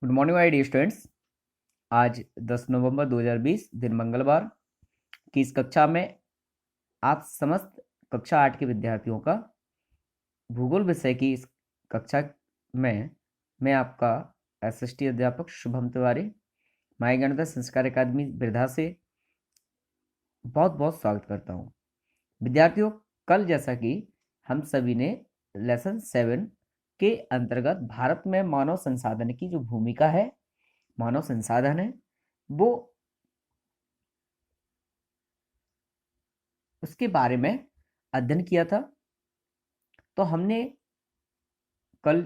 Good morning my dear students. आज 10 नवंबर 2020 दिन मंगलवार की इस कक्षा में आप समस्त कक्षा 8 के विद्यार्थियों का भूगोल विषय की इस कक्षा में मैं आपका एसएसटी अध्यापक शुभम तिवारी माय गणित संस्कार अकादमी बिरधा से बहुत बहुत स्वागत करता हूँ। विद्यार्थियों, कल जैसा कि हम सभी ने लेसन 7 के अंतर्गत भारत में मानव संसाधन की जो भूमिका है, मानव संसाधन है, वो उसके बारे में अध्ययन किया था। तो हमने कल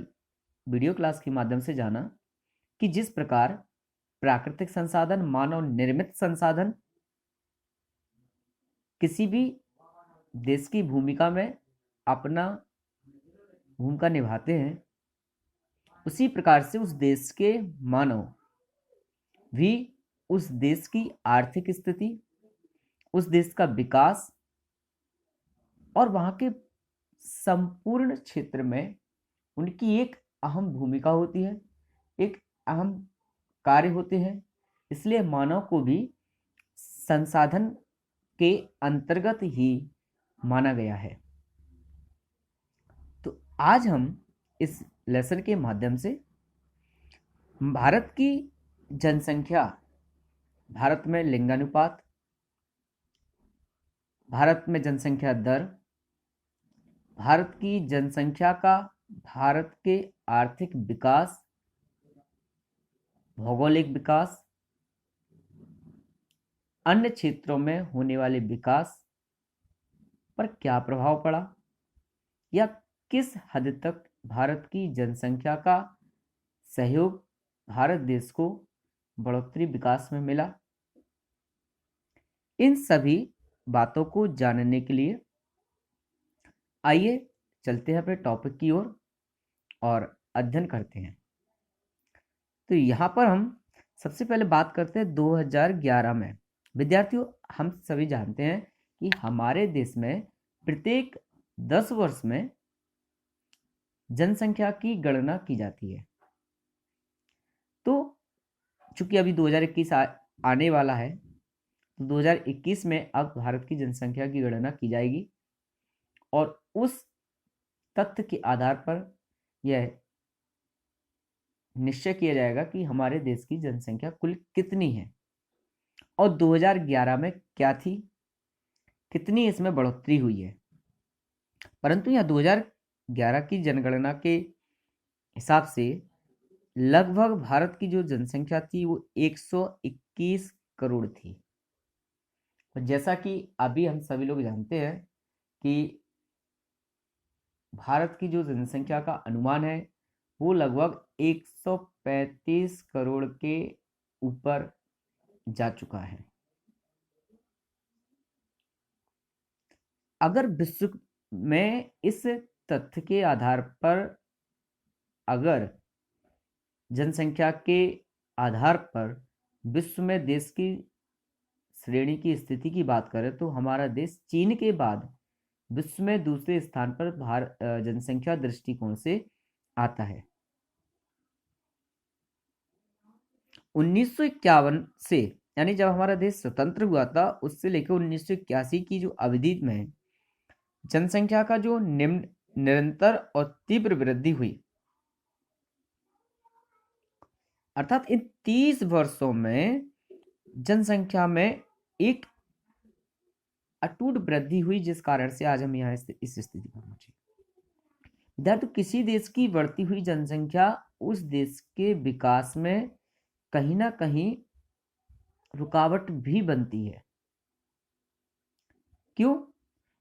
वीडियो क्लास के माध्यम से जाना कि जिस प्रकार प्राकृतिक संसाधन मानव निर्मित संसाधन किसी भी देश की भूमिका में अपना भूमिका निभाते हैं, उसी प्रकार से उस देश के मानव भी उस देश की आर्थिक स्थिति, उस देश का विकास और वहाँ के संपूर्ण क्षेत्र में उनकी एक अहम भूमिका होती है, एक अहम कार्य होते हैं। इसलिए मानव को भी संसाधन के अंतर्गत ही माना गया है। तो आज हम इस लेसन के माध्यम से भारत की जनसंख्या, भारत में लिंगानुपात, भारत में जनसंख्या दर, भारत की जनसंख्या का भारत के आर्थिक विकास, भौगोलिक विकास, अन्य क्षेत्रों में होने वाले विकास पर क्या प्रभाव पड़ा या किस हद तक भारत की जनसंख्या का सहयोग भारत देश को बढ़ोतरी विकास में मिला। इन सभी बातों को जानने के लिए आइए चलते हैं अपने टॉपिक की ओर और अध्ययन करते हैं। तो यहाँ पर हम सबसे पहले बात करते हैं 2011 में। विद्यार्थियों, हम सभी जानते हैं कि हमारे देश में प्रत्येक 10 वर्ष में जनसंख्या की गणना की जाती है। तो चूंकि अभी 2021 आने वाला है, तो 2021 में अब भारत की जनसंख्या की गणना की जाएगी और उस तथ्य के आधार पर यह निश्चय किया जाएगा कि हमारे देश की जनसंख्या कुल कितनी है और 2011 में क्या थी, कितनी इसमें बढ़ोतरी हुई है। परंतु यह 2011 की जनगणना के हिसाब से लगभग भारत की जो जनसंख्या थी वो 121 करोड़ थी। और जैसा कि अभी हम सभी लोग जानते हैं कि भारत की जो जनसंख्या का अनुमान है वो लगभग 135 करोड़ के ऊपर जा चुका है। अगर विश्व में इस तथ्य के आधार पर, अगर जनसंख्या के आधार पर विश्व में देश की श्रेणी की स्थिति की बात करें तो हमारा देश चीन के बाद विश्व में दूसरे स्थान पर जनसंख्या दृष्टिकोण से आता है। 1951 से, यानी जब हमारा देश स्वतंत्र हुआ था, उससे लेकर 1981 की जो अवधि में जनसंख्या का जो निरंतर और तीव्र वृद्धि हुई, अर्थात इन 30 वर्षों में जनसंख्या में एक अटूट वृद्धि हुई, जिस कारण से आज हम यहाँ इस स्थिति पर पहुंचे। विद्यार्थी, किसी देश की बढ़ती हुई जनसंख्या उस देश के विकास में कहीं ना कहीं रुकावट भी बनती है। क्यों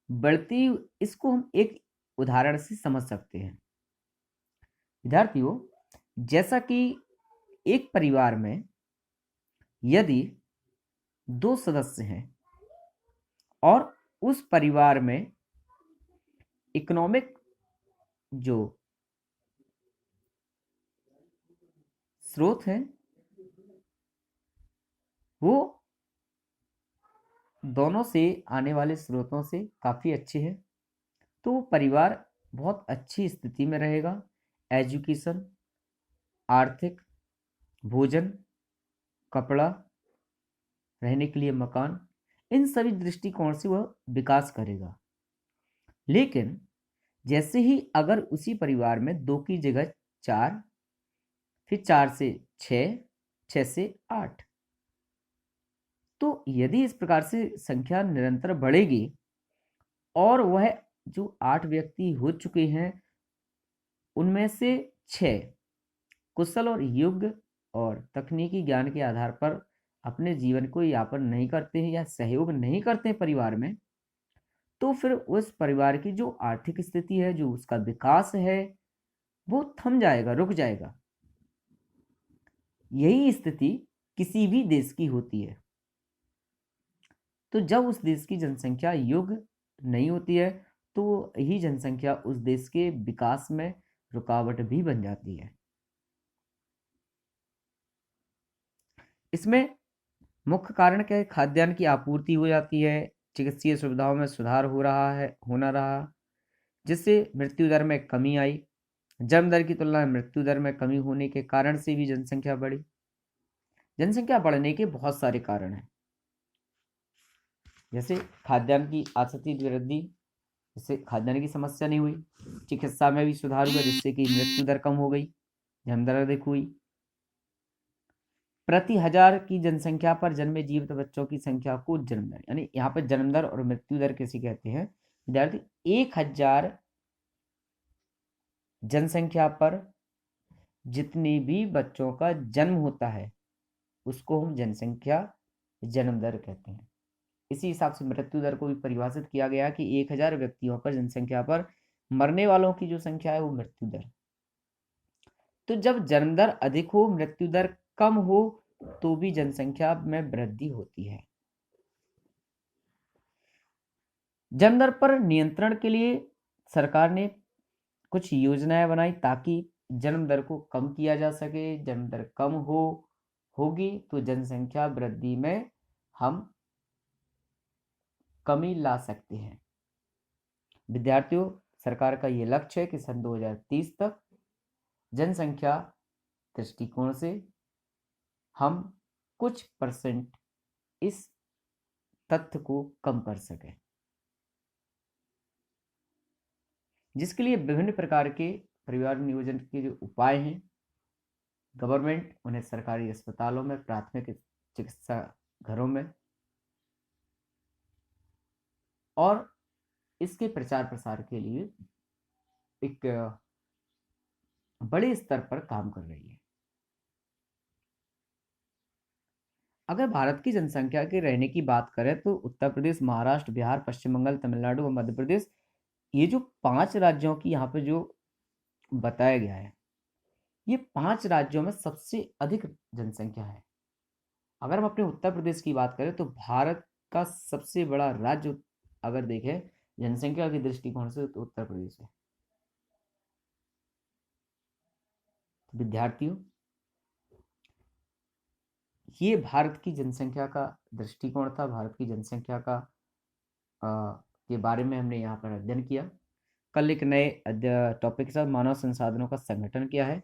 बढ़ती? इसको हम एक उदाहरण से समझ सकते हैं। विद्यार्थियों, जैसा कि एक परिवार में यदि 2 सदस्य हैं और उस परिवार में इकोनॉमिक जो स्रोत हैं वो दोनों से आने वाले स्रोतों से काफ़ी अच्छे हैं, तो वो परिवार बहुत अच्छी स्थिति में रहेगा। एजुकेशन, आर्थिक भोजन, कपड़ा, रहने के लिए मकान, इन सभी दृष्टिकोण से वह विकास करेगा। लेकिन जैसे ही अगर उसी परिवार में 2 की जगह 4, फिर 4 से 6, 6 से 8, तो यदि इस प्रकार से संख्या निरंतर बढ़ेगी और वह जो 8 व्यक्ति हो चुके हैं उनमें से 6 कुशल और योग्य और तकनीकी ज्ञान के आधार पर अपने जीवन को यापन नहीं करते हैं या सहयोग नहीं करते हैं परिवार में, तो फिर उस परिवार की जो आर्थिक स्थिति है, जो उसका विकास है, वो थम जाएगा, रुक जाएगा। यही स्थिति किसी भी देश की होती है। तो जब उस देश की जनसंख्या योग्य नहीं होती है तो यही जनसंख्या उस देश के विकास में रुकावट भी बन जाती है। इसमें मुख्य कारण क्या है? खाद्यान्न की आपूर्ति हो जाती है, चिकित्सीय सुविधाओं में सुधार होना रहा, जिससे मृत्यु दर में कमी आई। जन्म दर की तुलना में मृत्यु दर में कमी होने के कारण से भी जनसंख्या बढ़ी। जनसंख्या बढ़ने के बहुत सारे कारण हैं, जैसे खाद्यान्न की आपूर्ति वृद्धि, जिससे खाद्यान्न की समस्या नहीं हुई। चिकित्सा में भी सुधार हुआ, जिससे कि मृत्यु दर कम हो गई, जन्म दर अधिक हुई। प्रति 1000 की जनसंख्या पर जन्मे जीवित बच्चों की संख्या को जन्म दर, यानी यहाँ पर जन्म दर और मृत्यु दर किसी कहते हैं विद्यार्थी, 1000 जनसंख्या पर जितने भी बच्चों का जन्म होता है उसको हम जनसंख्या जन्म दर कहते हैं। इसी हिसाब से मृत्यु दर को भी परिभाषित किया गया कि 1000 व्यक्तियों पर जनसंख्या पर मरने वालों की जो संख्या है वो मृत्यु दर। तो जब जन्म दर अधिक हो, मृत्यु दर कम हो, तो भी जनसंख्या में वृद्धि होती है। जन्म दर पर नियंत्रण के लिए सरकार ने कुछ योजनाएं बनाई ताकि जन्म दर को कम किया जा सके। जन्म दर कम होगी तो जनसंख्या वृद्धि में हम कमी ला सकते हैं। विद्यार्थियों, सरकार का ये लक्ष्य है कि सन 2030 तक जनसंख्या दृष्टिकोण से हम कुछ परसेंट इस तथ्य को कम कर सकें, जिसके लिए विभिन्न प्रकार के परिवार नियोजन के जो उपाय हैं, गवर्नमेंट उन्हें सरकारी अस्पतालों में, प्राथमिक चिकित्सा घरों में और इसके प्रचार प्रसार के लिए एक बड़े स्तर पर काम कर रही है। अगर भारत की जनसंख्या के रहने की बात करें तो उत्तर प्रदेश, महाराष्ट्र, बिहार, पश्चिम बंगाल, तमिलनाडु और मध्य प्रदेश, ये जो 5 राज्यों की यहाँ पे जो बताया गया है, ये 5 राज्यों में सबसे अधिक जनसंख्या है। अगर हम अपने उत्तर प्रदेश की बात करें तो भारत का सबसे बड़ा राज्य अगर देखें जनसंख्या के दृष्टिकोण से तो उत्तर प्रदेश है। तो विद्यार्थियों, ये भारत की जनसंख्या का दृष्टिकोण था। भारत की जनसंख्या का के बारे में हमने यहाँ पर अध्ययन किया। कल एक नए टॉपिक के साथ मानव संसाधनों का संगठन क्या है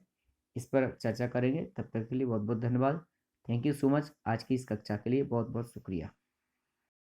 इस पर चर्चा करेंगे। तब तक के लिए बहुत बहुत धन्यवाद। Thank you so much. आज की इस कक्षा के लिए बहुत बहुत शुक्रिया।